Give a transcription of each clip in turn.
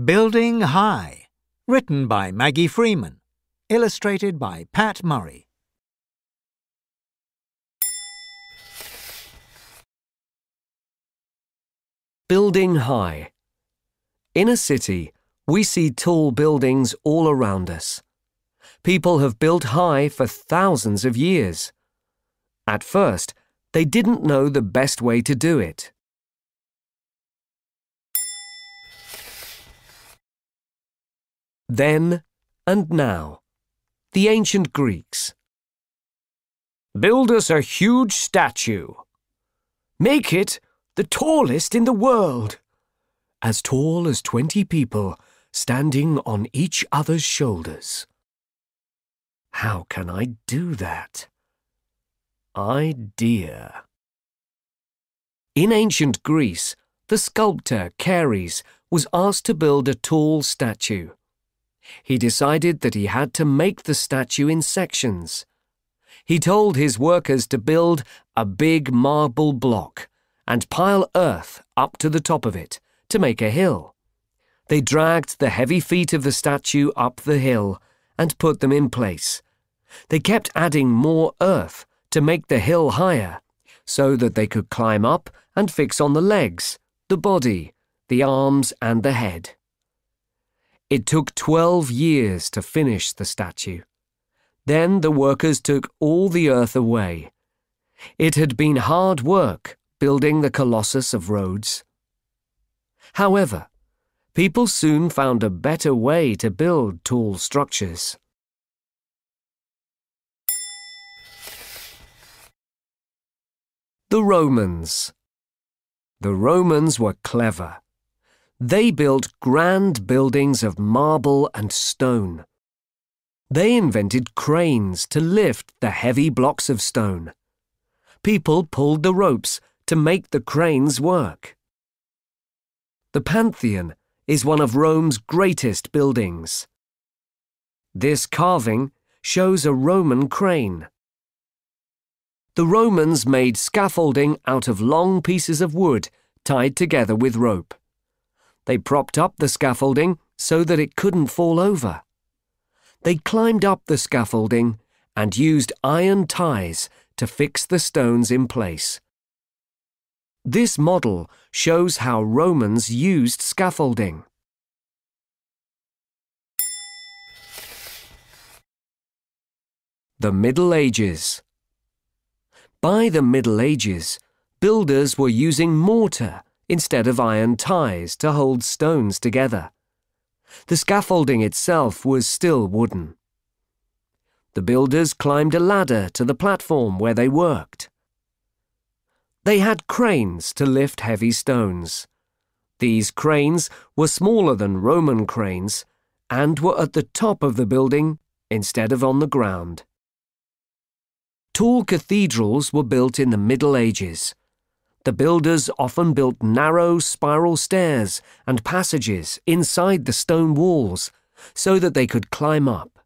Building High, written by Maggie Freeman, illustrated by Pat Murray. Building high. In a city, we see tall buildings all around us. People have built high for thousands of years. At first, they didn't know the best way to do it. Then and now. The ancient Greeks. Build us a huge statue. Make it the tallest in the world. As tall as 20 people standing on each other's shoulders. How can I do that? Idea. In ancient Greece, the sculptor Chares was asked to build a tall statue. He decided that he had to make the statue in sections. He told his workers to build a big marble block and pile earth up to the top of it to make a hill. They dragged the heavy feet of the statue up the hill and put them in place. They kept adding more earth to make the hill higher, so that they could climb up and fix on the legs, the body, the arms and the head. It took 12 years to finish the statue. Then the workers took all the earth away. It had been hard work building the Colossus of Rhodes. However, people soon found a better way to build tall structures. The Romans. The Romans were clever. They built grand buildings of marble and stone. They invented cranes to lift the heavy blocks of stone. People pulled the ropes to make the cranes work. The Pantheon is one of Rome's greatest buildings. This carving shows a Roman crane. The Romans made scaffolding out of long pieces of wood tied together with rope. They propped up the scaffolding so that it couldn't fall over. They climbed up the scaffolding and used iron ties to fix the stones in place. This model shows how Romans used scaffolding. The Middle Ages. By the Middle Ages, builders were using mortar instead of iron ties to hold stones together. The scaffolding itself was still wooden. The builders climbed a ladder to the platform where they worked. They had cranes to lift heavy stones. These cranes were smaller than Roman cranes and were at the top of the building instead of on the ground. Tall cathedrals were built in the Middle Ages. The builders often built narrow spiral stairs and passages inside the stone walls so that they could climb up.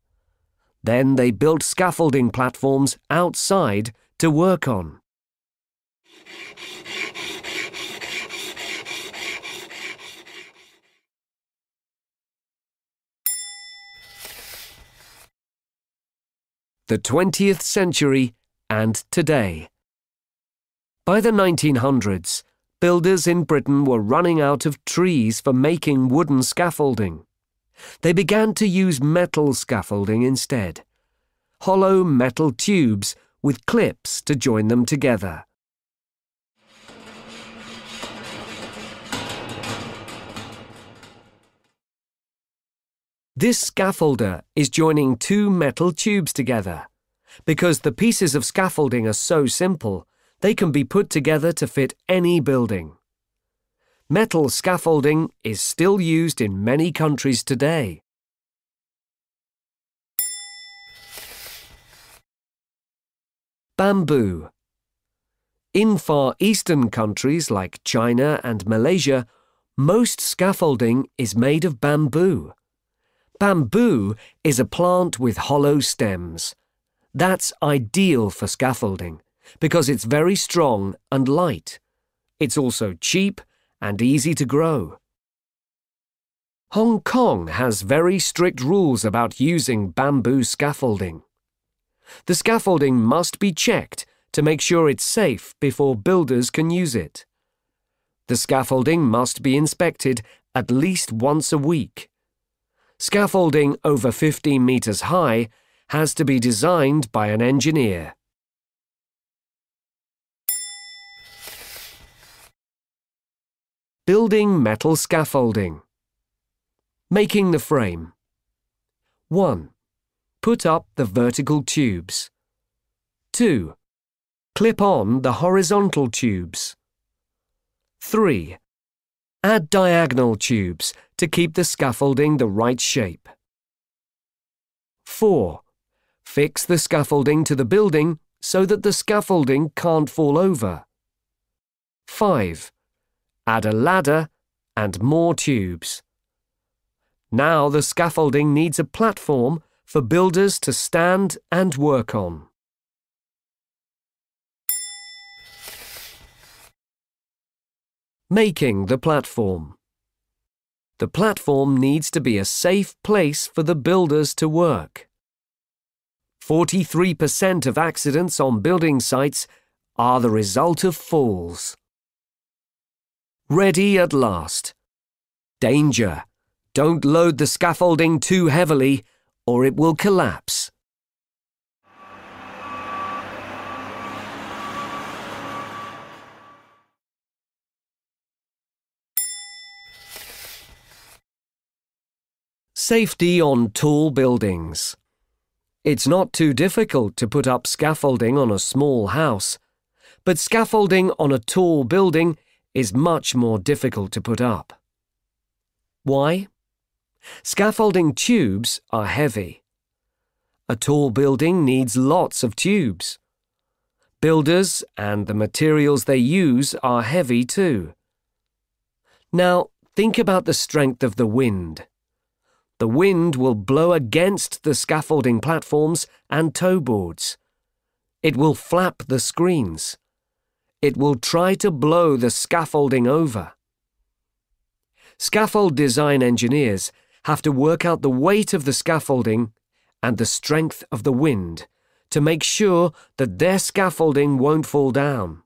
Then they built scaffolding platforms outside to work on. The 20th century and today. By the 1900s, builders in Britain were running out of trees for making wooden scaffolding. They began to use metal scaffolding instead. Hollow metal tubes with clips to join them together. This scaffolder is joining two metal tubes together. Because the pieces of scaffolding are so simple, they can be put together to fit any building. Metal scaffolding is still used in many countries today. Bamboo. In Far Eastern countries like China and Malaysia, most scaffolding is made of bamboo. Bamboo is a plant with hollow stems. That's ideal for scaffolding because it's very strong and light. It's also cheap and easy to grow. Hong Kong has very strict rules about using bamboo scaffolding. The scaffolding must be checked to make sure it's safe before builders can use it. The scaffolding must be inspected at least once a week. Scaffolding over 15 meters high has to be designed by an engineer. Building metal scaffolding. Making the frame. 1. Put up the vertical tubes. 2. Clip on the horizontal tubes. 3. Add diagonal tubes to keep the scaffolding the right shape. 4. Fix the scaffolding to the building so that the scaffolding can't fall over. 5. Add a ladder and more tubes. Now the scaffolding needs a platform for builders to stand and work on. Making the platform. The platform needs to be a safe place for the builders to work. 43% of accidents on building sites are the result of falls. Ready at last. Danger! Don't load the scaffolding too heavily, or it will collapse. Safety on tall buildings. It's not too difficult to put up scaffolding on a small house, but scaffolding on a tall building is much more difficult to put up. Why? Scaffolding tubes are heavy. A tall building needs lots of tubes. Builders and the materials they use are heavy too. Now, think about the strength of the wind. The wind will blow against the scaffolding platforms and toe boards. It will flap the screens. It will try to blow the scaffolding over. Scaffold design engineers have to work out the weight of the scaffolding and the strength of the wind to make sure that their scaffolding won't fall down.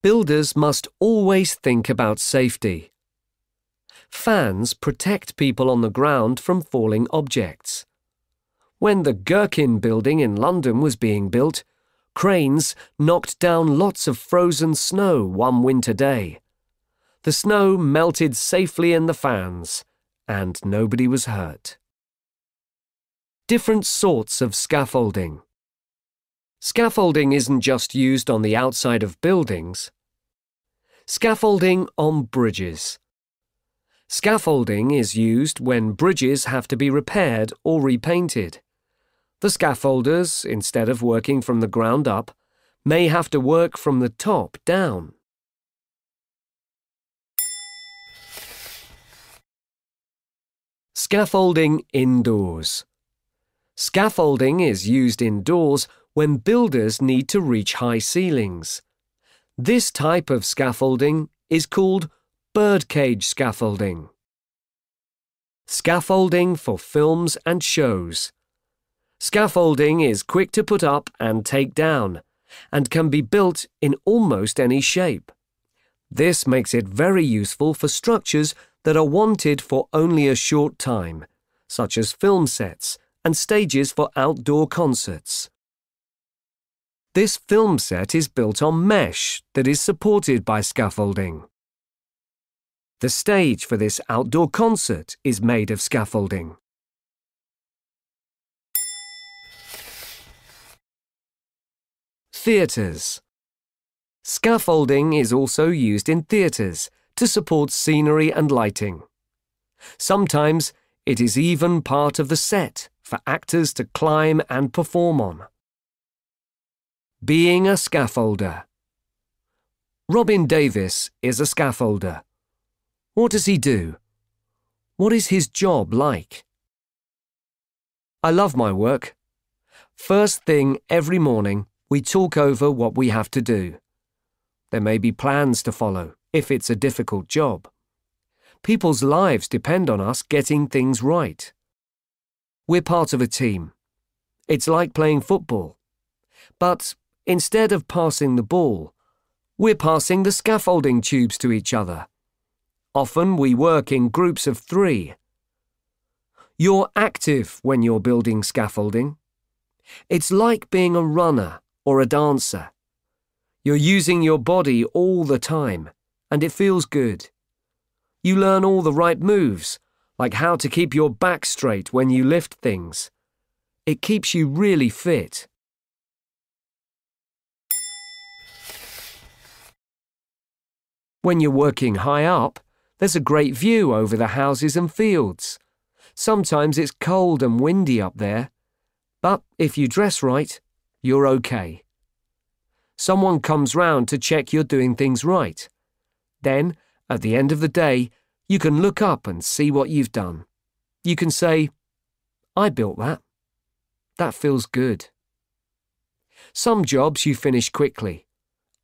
Builders must always think about safety. Fans protect people on the ground from falling objects. When the Gherkin building in London was being built, cranes knocked down lots of frozen snow one winter day. The snow melted safely in the fans, and nobody was hurt. Different sorts of scaffolding. Scaffolding isn't just used on the outside of buildings. Scaffolding on bridges. Scaffolding is used when bridges have to be repaired or repainted. The scaffolders, instead of working from the ground up, may have to work from the top down. Scaffolding indoors. Scaffolding is used indoors when builders need to reach high ceilings. This type of scaffolding is called birdcage scaffolding. Scaffolding for films and shows. Scaffolding is quick to put up and take down, and can be built in almost any shape. This makes it very useful for structures that are wanted for only a short time, such as film sets and stages for outdoor concerts. This film set is built on mesh that is supported by scaffolding. The stage for this outdoor concert is made of scaffolding. Theatres. Scaffolding is also used in theatres to support scenery and lighting. Sometimes it is even part of the set for actors to climb and perform on. Being a scaffolder. Robin Davis is a scaffolder. What does he do? What is his job like? I love my work. First thing every morning, we talk over what we have to do. There may be plans to follow if it's a difficult job. People's lives depend on us getting things right. We're part of a team. It's like playing football. But instead of passing the ball, we're passing the scaffolding tubes to each other. Often we work in groups of 3. You're active when you're building scaffolding. It's like being a runner or a dancer. You're using your body all the time, and it feels good. You learn all the right moves, like how to keep your back straight when you lift things. It keeps you really fit. When you're working high up, there's a great view over the houses and fields. Sometimes it's cold and windy up there, but if you dress right, you're okay. Someone comes round to check you're doing things right. Then, at the end of the day, you can look up and see what you've done. You can say, I built that. That feels good. Some jobs you finish quickly.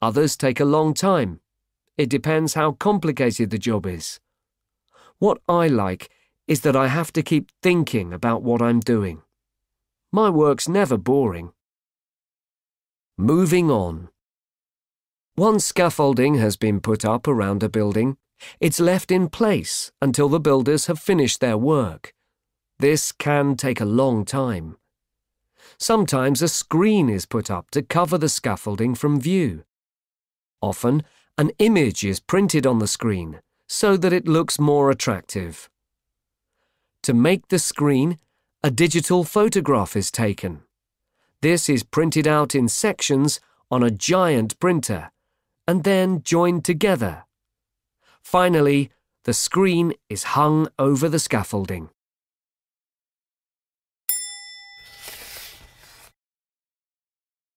Others take a long time. It depends how complicated the job is. What I like is that I have to keep thinking about what I'm doing. My work's never boring. Moving on. Once scaffolding has been put up around a building, it's left in place until the builders have finished their work. This can take a long time. Sometimes a screen is put up to cover the scaffolding from view. Often, an image is printed on the screen so that it looks more attractive. To make the screen, a digital photograph is taken. This is printed out in sections on a giant printer and then joined together. Finally, the screen is hung over the scaffolding.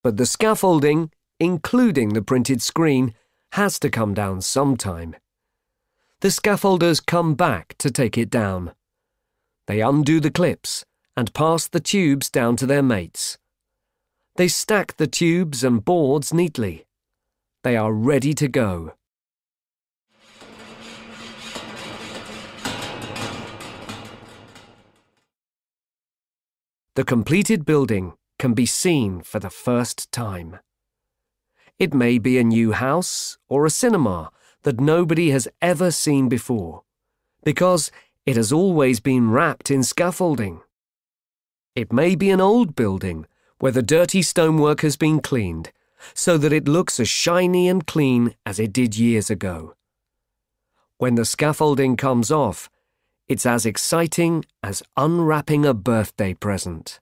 But the scaffolding, including the printed screen, has to come down sometime. The scaffolders come back to take it down. They undo the clips and pass the tubes down to their mates. They stack the tubes and boards neatly. They are ready to go. The completed building can be seen for the first time. It may be a new house or a cinema that nobody has ever seen before, because it has always been wrapped in scaffolding. It may be an old building where the dirty stonework has been cleaned, so that it looks as shiny and clean as it did years ago. When the scaffolding comes off, it's as exciting as unwrapping a birthday present.